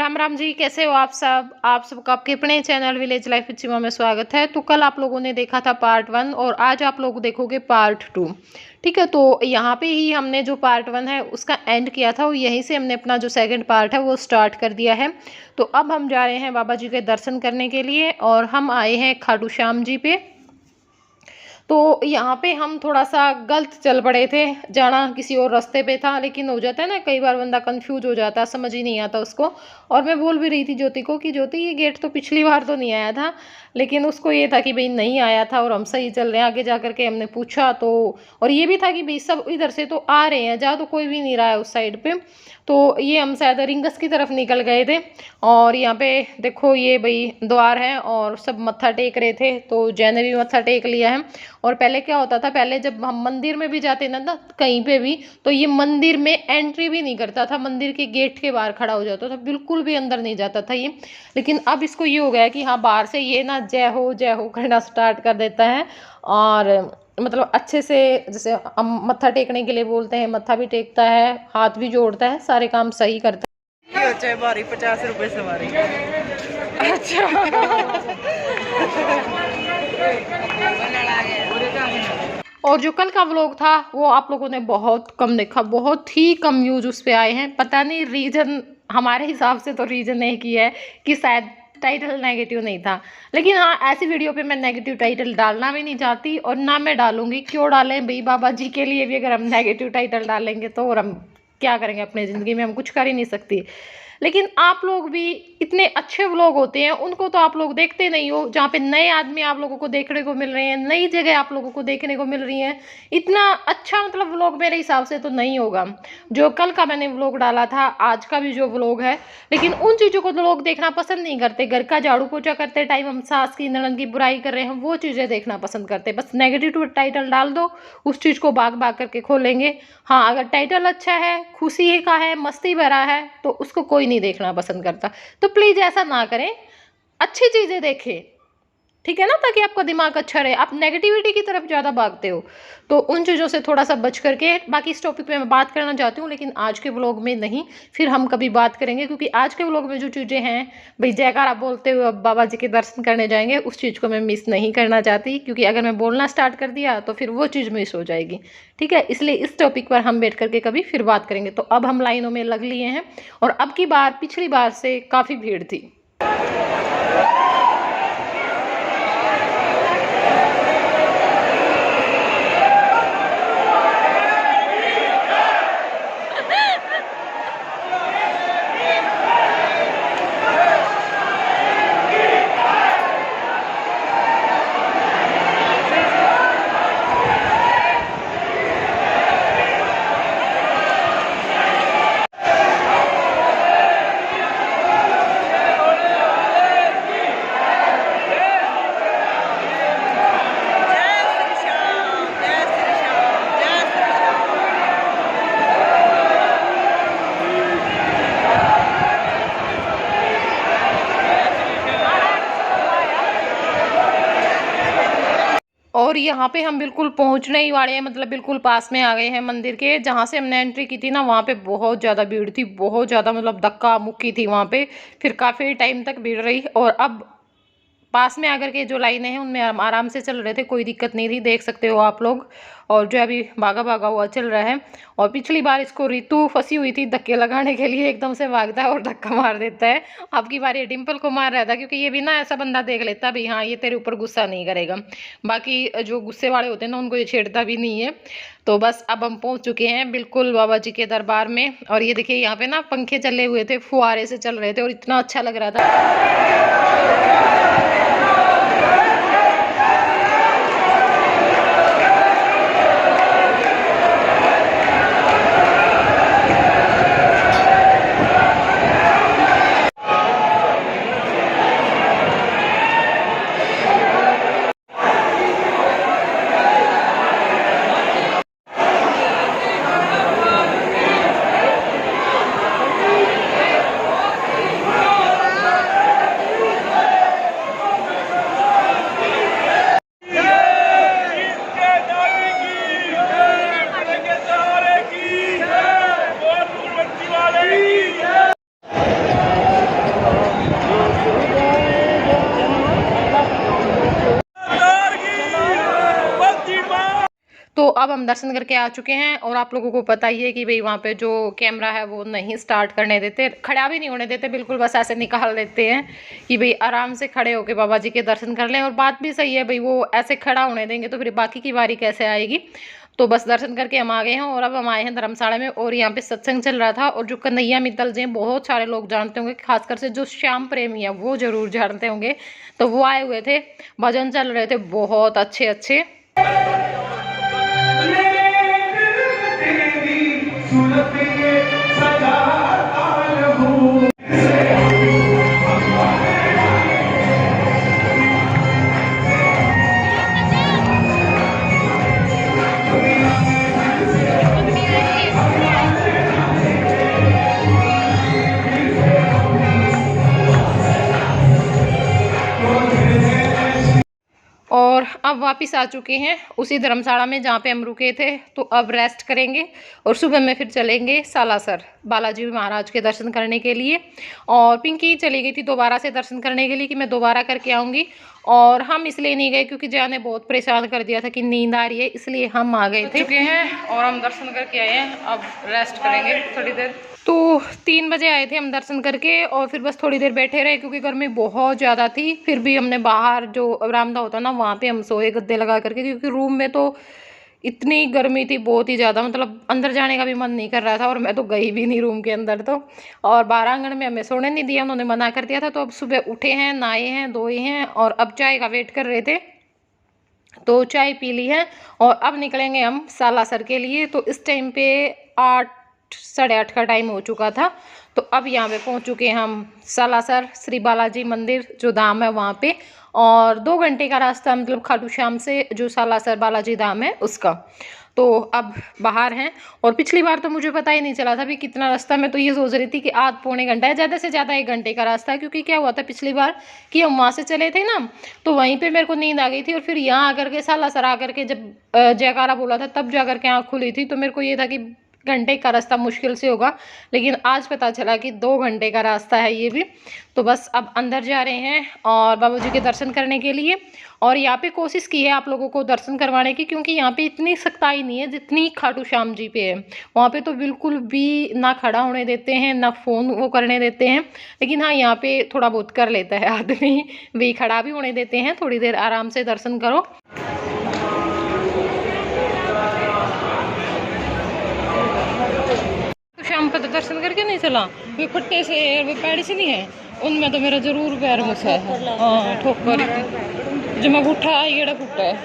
राम राम जी, कैसे हो आप सब। आप सबका आपके अपने चैनल विलेज लाइफ विद सीमा में स्वागत है। तो कल आप लोगों ने देखा था पार्ट 1 और आज आप लोग देखोगे पार्ट 2। ठीक है, तो यहाँ पे ही हमने जो पार्ट 1 है उसका एंड किया था और यहीं से हमने अपना जो सेकंड पार्ट है वो स्टार्ट कर दिया है। तो अब हम जा रहे हैं बाबा जी के दर्शन करने के लिए और हम आए हैं खाटू श्याम जी पे। तो यहाँ पे हम थोड़ा सा गलत चल पड़े थे, जाना किसी और रास्ते पे था, लेकिन हो जाता है ना कई बार बंदा कंफ्यूज हो जाता है, समझ ही नहीं आता उसको। और मैं बोल भी रही थी ज्योति को कि ज्योति ये गेट तो पिछली बार तो नहीं आया था, लेकिन उसको ये था कि भाई नहीं आया था और हम सही चल रहे हैं। आगे जा करके हमने पूछा तो, और ये भी था कि भाई सब इधर से तो आ रहे हैं, जा तो कोई भी नहीं रहा है उस साइड पे। तो ये हम शायद रिंगस की तरफ निकल गए थे और यहाँ पे देखो ये भाई द्वार है और सब मत्था टेक रहे थे। तो जय ने भी मत्था टेक लिया है। और पहले क्या होता था, पहले जब हम मंदिर में भी जाते ना कहीं पे भी, तो ये मंदिर में एंट्री भी नहीं करता था, मंदिर के गेट के बाहर खड़ा हो जाता था, बिल्कुल भी अंदर नहीं जाता था ये। लेकिन अब इसको ये हो गया है कि हाँ बाहर से ये ना जय हो करना स्टार्ट कर देता है। और मतलब अच्छे से, जैसे हम मत्था टेकने के लिए बोलते हैं, मत्था भी टेकता है, हाथ भी जोड़ता है, सारे काम सही करता हो चाहे बारी 50 रुपए सवारी। है। अच्छा। और जो कल का व्लॉग था वो आप लोगों ने बहुत कम देखा, बहुत ही कम व्यूज उस पे आए हैं। पता नहीं रीजन, हमारे हिसाब से तो रीजन एक ही है कि शायद टाइटल नेगेटिव नहीं था। लेकिन हाँ, ऐसी वीडियो पे मैं नेगेटिव टाइटल डालना भी नहीं चाहती और ना मैं डालूंगी। क्यों डालें भाई, बाबा जी के लिए भी अगर हम नेगेटिव टाइटल डालेंगे तो और हम क्या करेंगे अपनी ज़िंदगी में, हम कुछ कर ही नहीं सकती। लेकिन आप लोग भी, इतने अच्छे व्लॉग होते हैं उनको तो आप लोग देखते नहीं हो, जहाँ पे नए आदमी आप लोगों को देखने को मिल रहे हैं, नई जगह आप लोगों को देखने को मिल रही है। इतना अच्छा मतलब व्लॉग मेरे हिसाब से तो नहीं होगा जो कल का मैंने व्लॉग डाला था, आज का भी जो व्लॉग है। लेकिन उन चीज़ों को लोग देखना पसंद नहीं करते। घर का झाड़ू पोछा करते टाइम हम सास की ननद की बुराई कर रहे हैं, वो चीज़ें देखना पसंद करते। बस नेगेटिव टाइटल डाल दो, उस चीज़ को भाग भाग करके खोलेंगे। हाँ, अगर टाइटल अच्छा है, खुशी का है, मस्ती भरा है, तो उसको कोई नहीं देखना पसंद करता। तो प्लीज़ ऐसा ना करें, अच्छी चीज़ें देखें, ठीक है ना, ताकि आपका दिमाग अच्छा रहे। आप नेगेटिविटी की तरफ ज़्यादा भागते हो, तो उन चीज़ों से थोड़ा सा बच करके। बाकी इस टॉपिक पे मैं बात करना चाहती हूँ, लेकिन आज के व्लॉग में नहीं, फिर हम कभी बात करेंगे। क्योंकि आज के व्लॉग में जो चीज़ें हैं, भाई जयकारा बोलते हुए अब बाबा जी के दर्शन करने जाएंगे, उस चीज़ को मैं मिस नहीं करना चाहती। क्योंकि अगर मैं बोलना स्टार्ट कर दिया तो फिर वो चीज़ मिस हो जाएगी, ठीक है। इसलिए इस टॉपिक पर हम बैठ करके कभी फिर बात करेंगे। तो अब हम लाइनों में लग लिए हैं और अब की बार पिछली बार से काफ़ी भीड़ थी। और यहाँ पे हम बिल्कुल पहुँचने ही वाले हैं, मतलब बिल्कुल पास में आ गए हैं मंदिर के। जहाँ से हमने एंट्री की थी ना, वहाँ पे बहुत ज़्यादा भीड़ थी, बहुत ज़्यादा, मतलब धक्का मुक्की थी वहाँ पे। फिर काफ़ी टाइम तक भीड़ रही और अब पास में आकर के जो लाइनें हैं उनमें हम आराम से चल रहे थे, कोई दिक्कत नहीं थी, देख सकते हो आप लोग। और जो अभी भागा भागा हुआ चल रहा है। और पिछली बार इसको ऋतु फंसी हुई थी धक्के लगाने के लिए, एकदम से भागता है और धक्का मार देता है। अब की बार ये डिम्पल को मार रहा था, क्योंकि ये भी ना ऐसा बंदा देख लेता भाई हाँ ये तेरे ऊपर गुस्सा नहीं करेगा। बाकी जो गुस्से वाले होते हैं ना उनको ये छेड़ता भी नहीं है। तो बस अब हम पहुंच चुके हैं बिल्कुल बाबा जी के दरबार में। और ये देखिए यहाँ पे ना पंखे चले हुए थे, फुहारे से चल रहे थे और इतना अच्छा लग रहा था। अब हम दर्शन करके आ चुके हैं और आप लोगों को पता ही है कि भाई वहाँ पे जो कैमरा है वो नहीं स्टार्ट करने देते, खड़ा भी नहीं होने देते, बिल्कुल बस ऐसे निकाल देते हैं कि भाई आराम से खड़े होके बाबा जी के दर्शन कर लें। और बात भी सही है भाई, वो ऐसे खड़ा होने देंगे तो फिर बाकी की बारी कैसे आएगी। तो बस दर्शन करके हम आ गए हैं और अब हम आए हैं धर्मशाला में और यहाँ पे सत्संग चल रहा था। और जो कन्हैया मित्तल जी हैं बहुत सारे लोग जानते होंगे, खासकर से जो श्याम प्रेमी है वो जरूर जानते होंगे। तो वो आए हुए थे, भजन चल रहे थे बहुत अच्छे अच्छे। और अब वापस आ चुके हैं उसी धर्मशाला में जहाँ पे हम रुके थे। तो अब रेस्ट करेंगे और सुबह में फिर चलेंगे सालासर बालाजी महाराज के दर्शन करने के लिए। और पिंकी चली गई थी दोबारा से दर्शन करने के लिए कि मैं दोबारा करके आऊँगी, और हम इसलिए नहीं गए क्योंकि जया ने बहुत परेशान कर दिया था कि नींद आ रही है, इसलिए हम आ गए थे। चुके हैं और हम दर्शन करके आए हैं, अब रेस्ट करेंगे थोड़ी देर। तो 3 बजे आए थे हम दर्शन करके और फिर बस थोड़ी देर बैठे रहे क्योंकि गर्मी बहुत ज़्यादा थी। फिर भी हमने बाहर जो बरामदा होता ना वहाँ पे हम सोए गद्दे लगा करके, क्योंकि रूम में तो इतनी गर्मी थी बहुत ही ज़्यादा, मतलब अंदर जाने का भी मन नहीं कर रहा था। और मैं तो गई भी नहीं रूम के अंदर तो, और बाहर आंगन में हमें सोने नहीं दिया, उन्होंने मना कर दिया था। तो अब सुबह उठे हैं, नहाए हैं, धोए हैं और अब चाय का वेट कर रहे थे, तो चाय पी ली है और अब निकलेंगे हम सालासर के लिए। तो इस टाइम पे 8 साढ़े 8 का टाइम हो चुका था। तो अब यहाँ पे पहुँच चुके हैं हम सालासर श्री बालाजी मंदिर जो धाम है वहाँ पे, और 2 घंटे का रास्ता, मतलब खाटू श्याम से जो सालासर बालाजी धाम है उसका। तो अब बाहर हैं और पिछली बार तो मुझे पता ही नहीं चला था भी कितना रास्ता। मैं तो ये सोच रही थी कि आध पौने घंटा है, ज़्यादा से ज़्यादा 1 घंटे का रास्ता है। क्योंकि क्या हुआ था पिछली बार कि हम वहाँ से चले थे ना, तो वहीं पे मेरे को नींद आ गई थी और फिर यहाँ आकर के सालासर आकर के जब जयकारा बोला था तब जा करके आँख खुली थी। तो मेरे को ये था कि घंटे का रास्ता मुश्किल से होगा, लेकिन आज पता चला कि 2 घंटे का रास्ता है ये भी। तो बस अब अंदर जा रहे हैं और बाबा जी के दर्शन करने के लिए। और यहाँ पे कोशिश की है आप लोगों को दर्शन करवाने की, क्योंकि यहाँ पे इतनी सख्ताई नहीं है जितनी खाटू श्याम जी पे है। वहाँ पे तो बिल्कुल भी ना खड़ा होने देते हैं ना फ़ोन वो करने देते हैं, लेकिन हाँ यहाँ पे थोड़ा बहुत कर लेता है आदमी, भी खड़ा भी होने देते हैं, थोड़ी देर आराम से दर्शन करो। शाम पर तो दर्शन करके नहीं चला, वे फट्टे से वे पैड़ी से नहीं है, उनमें तो मेरा जरूर पैर मुसा है। हाँ ठोकर जो मैं उठा ये फुटा है।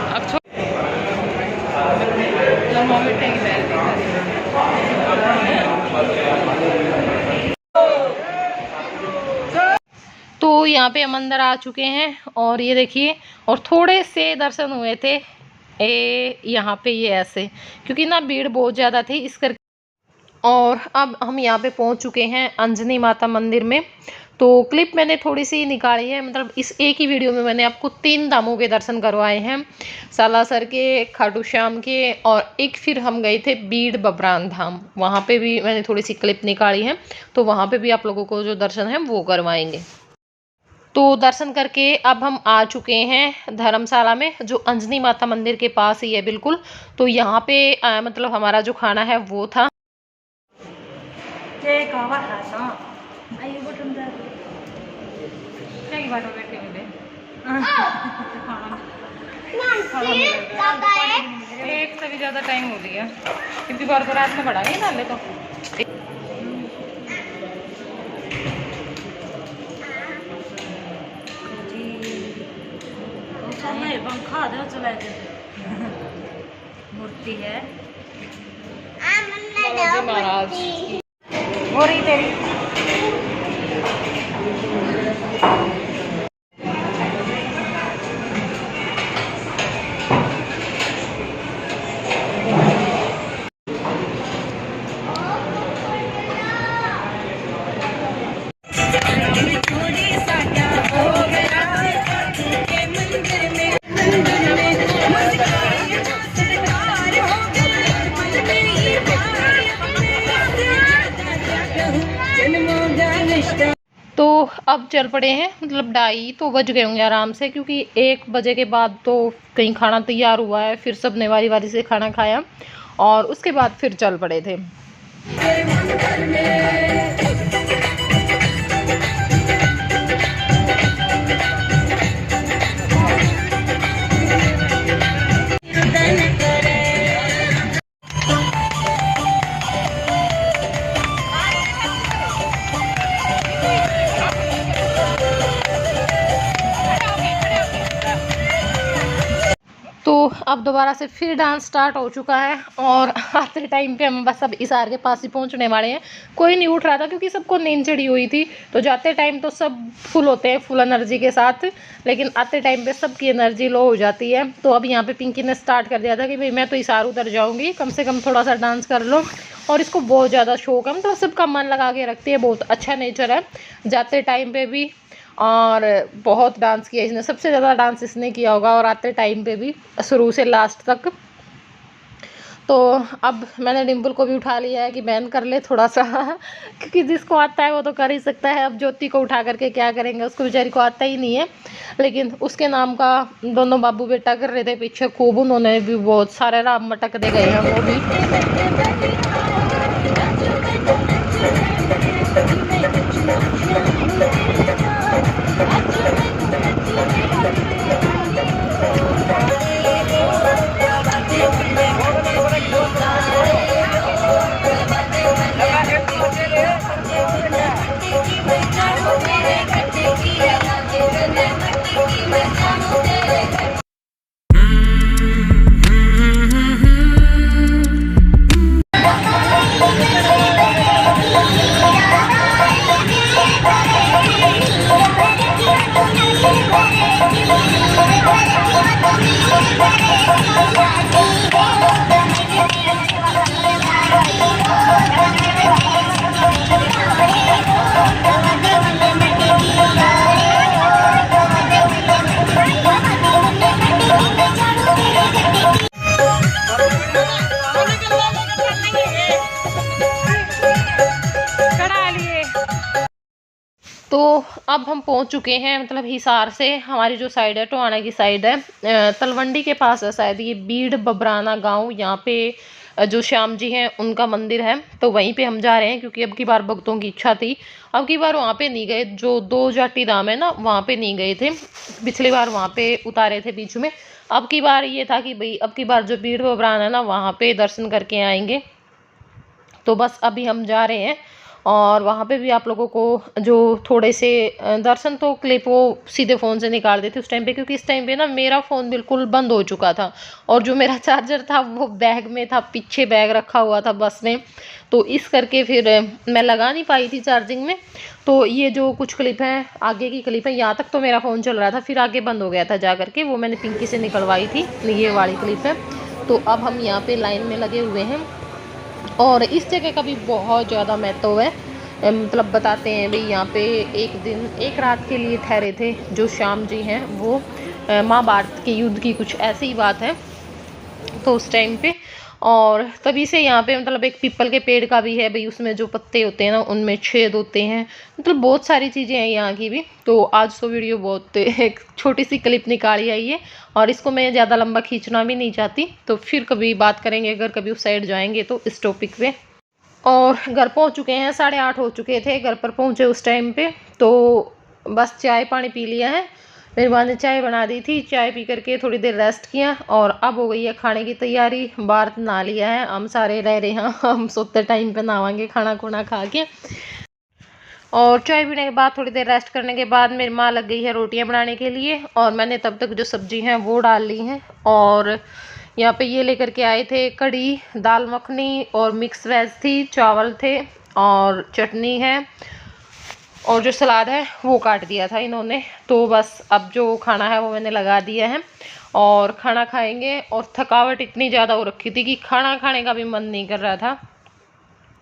अब तो यहाँ पे हम अंदर आ चुके हैं और ये देखिए, और थोड़े से दर्शन हुए थे यहाँ पे ये ऐसे, क्योंकि ना भीड़ बहुत ज़्यादा थी इस करके। और अब हम यहाँ पे पहुँच चुके हैं अंजनी माता मंदिर में। तो क्लिप मैंने थोड़ी सी निकाली है, मतलब इस एक ही वीडियो में मैंने आपको 3 धामों के दर्शन करवाए हैं, सालासर के, खाटू श्याम के, और एक फिर हम गए थे बीड़ बबरान धाम, वहाँ पे भी मैंने थोड़ी सी क्लिप निकाली है। तो वहाँ पे भी आप लोगों को जो दर्शन है वो करवाएंगे। तो दर्शन करके अब हम आ चुके हैं धर्मशाला में, जो अंजनी माता मंदिर के पास ही है बिल्कुल। तो यहाँ पे मतलब हमारा जो खाना है वो था, एक से भी ज़्यादा टाइम हो गया क्योंकि बार बार रात में बढ़ा गई डाले तो। मूर्ति है महाराज हो रही तेरी। तो अब चल पड़े हैं, मतलब 2:30 तो बज गए होंगे आराम से, क्योंकि 1 बजे के बाद तो कहीं खाना तैयार हुआ है। फिर सबने वारी वारी से खाना खाया और उसके बाद फिर चल पड़े थे। तो अब दोबारा से फिर डांस स्टार्ट हो चुका है और आते टाइम पे हम बस अब इसार के पास ही पहुंचने वाले हैं। कोई नहीं उठ रहा था क्योंकि सबको नींद चढ़ी हुई थी। तो जाते टाइम तो सब फुल होते हैं, फुल एनर्जी के साथ, लेकिन आते टाइम पे सबकी एनर्जी लो हो जाती है। तो अब यहाँ पे पिंकी ने स्टार्ट कर दिया था कि भाई मैं तो इसार उतर जाऊँगी, कम से कम थोड़ा सा डांस कर लो। और इसको बहुत ज़्यादा शौक है, मतलब सबका मन लगा के रखती है, बहुत अच्छा नेचर है। जाते टाइम पे भी और बहुत डांस किया इसने, सबसे ज़्यादा डांस इसने किया होगा, और आते टाइम पे भी शुरू से लास्ट तक। तो अब मैंने डिम्पल को भी उठा लिया है कि बहन कर ले थोड़ा सा क्योंकि जिसको आता है वो तो कर ही सकता है। अब ज्योति को उठा करके क्या करेंगे, उसको बेचारी को आता ही नहीं है। लेकिन उसके नाम का दोनों बाबू बेटा कर रहे थे पीछे खूब, उन्होंने भी बहुत सारे राम मटक दे गए हैं वो भी। तो अब हम पहुंच चुके हैं, मतलब हिसार से हमारी जो साइड है टोहाना की साइड है, तलवंडी के पास है शायद ये बीड़ बबराना गांव। यहाँ पे जो श्याम जी हैं उनका मंदिर है, तो वहीं पे हम जा रहे हैं क्योंकि अब की बार भक्तों की इच्छा थी। अब की बार वहाँ पे नहीं गए, जो 2 जाटी धाम है ना वहाँ पे नहीं गए थे, पिछली बार वहाँ पे उतारे थे बीच में। अब की बार ये था कि भाई अब की बार जो बीड़ बबराना है ना वहाँ पे दर्शन करके आएंगे। तो बस अभी हम जा रहे हैं और वहाँ पे भी आप लोगों को जो थोड़े से दर्शन तो क्लिप वो सीधे फ़ोन से निकाल देते उस टाइम पे, क्योंकि इस टाइम पे ना मेरा फ़ोन बिल्कुल बंद हो चुका था और जो मेरा चार्जर था वो बैग में था, पीछे बैग रखा हुआ था बस में। तो इस करके फिर मैं लगा नहीं पाई थी चार्जिंग में। तो ये जो कुछ क्लिप है आगे की क्लिप है, यहाँ तक तो मेरा फ़ोन चल रहा था, फिर आगे बंद हो गया था जा करके, वो मैंने पिंकी से निकलवाई थी, ये वाली क्लिप है। तो अब हम यहाँ पे लाइन में लगे हुए हैं और इस जगह का भी बहुत ज़्यादा महत्व है। मतलब बताते हैं भाई यहाँ पे एक दिन एक रात के लिए ठहरे थे जो श्याम जी हैं वो, महाभारत के युद्ध की कुछ ऐसी ही बात है तो उस टाइम पे। और तभी से यहाँ पे मतलब एक पीपल के पेड़ का भी है भाई, उसमें जो पत्ते होते हैं ना उनमें छेद होते हैं, मतलब बहुत सारी चीज़ें हैं यहाँ की भी। तो आज तो वीडियो बहुत एक छोटी सी क्लिप निकाली आई है और इसको मैं ज़्यादा लंबा खींचना भी नहीं चाहती, तो फिर कभी बात करेंगे अगर कभी उस साइड जाएंगे तो इस टॉपिक पे। और घर पहुँच चुके हैं, 8:30 हो चुके थे घर पर पहुँचे उस टाइम पे। तो बस चाय पानी पी लिया है, मेरी माँ ने चाय बना दी थी, चाय पी करके थोड़ी देर रेस्ट किया और अब हो गई है खाने की तैयारी। बाहर नहा लिया है, हम सारे रह रहे हैं, हम सोते टाइम पे नहावांगे खाना खुना खा के। और चाय पीने के बाद थोड़ी देर रेस्ट करने के बाद मेरी माँ लग गई है रोटियां बनाने के लिए और मैंने तब तक जो सब्जी हैं वो डाल ली हैं। और यहाँ पे ये लेकर के आए थे कढ़ी, दाल मखनी और मिक्स वेज थी, चावल थे और चटनी है और जो सलाद है वो काट दिया था इन्होंने। तो बस अब जो खाना है वो मैंने लगा दिया है और खाना खाएंगे। और थकावट इतनी ज़्यादा हो रखी थी कि खाना खाने का भी मन नहीं कर रहा था,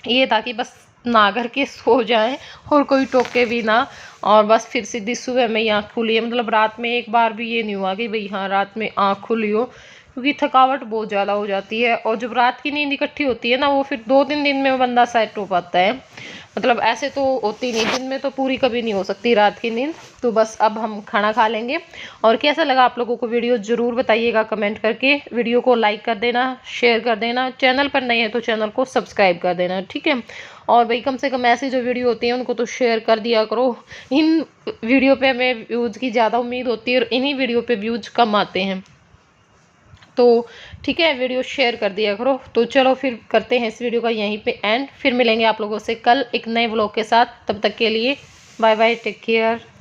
ये था कि बस ना करके सो जाएं और कोई टोके भी ना। और बस फिर सीधी सुबह में ही आँख खुली है, मतलब रात में एक बार भी ये नहीं हुआ कि भाई हाँ रात में आँख खुली हो, क्योंकि थकावट बहुत ज़्यादा हो जाती है। और जब रात की नींद इकट्ठी होती है ना वो फिर 2-3 दिन में बंदा सेट हो पाता है। मतलब ऐसे तो होती नहीं, दिन में तो पूरी कभी नहीं हो सकती रात की नींद। तो बस अब हम खाना खा लेंगे। और कैसा लगा आप लोगों को वीडियो ज़रूर बताइएगा कमेंट करके। वीडियो को लाइक कर देना, शेयर कर देना, चैनल पर नए हैं तो चैनल को सब्सक्राइब कर देना, ठीक है। और भाई कम से कम ऐसी जो वीडियो होती हैं उनको तो शेयर कर दिया करो। इन वीडियो पे हमें व्यूज़ की ज़्यादा उम्मीद होती है और इन्हीं वीडियो पे व्यूज़ कम आते हैं, तो ठीक है, वीडियो शेयर कर दिया करो। तो चलो फिर करते हैं इस वीडियो का यहीं पे एंड। फिर मिलेंगे आप लोगों से कल एक नए व्लॉग के साथ। तब तक के लिए बाय बाय, टेक केयर।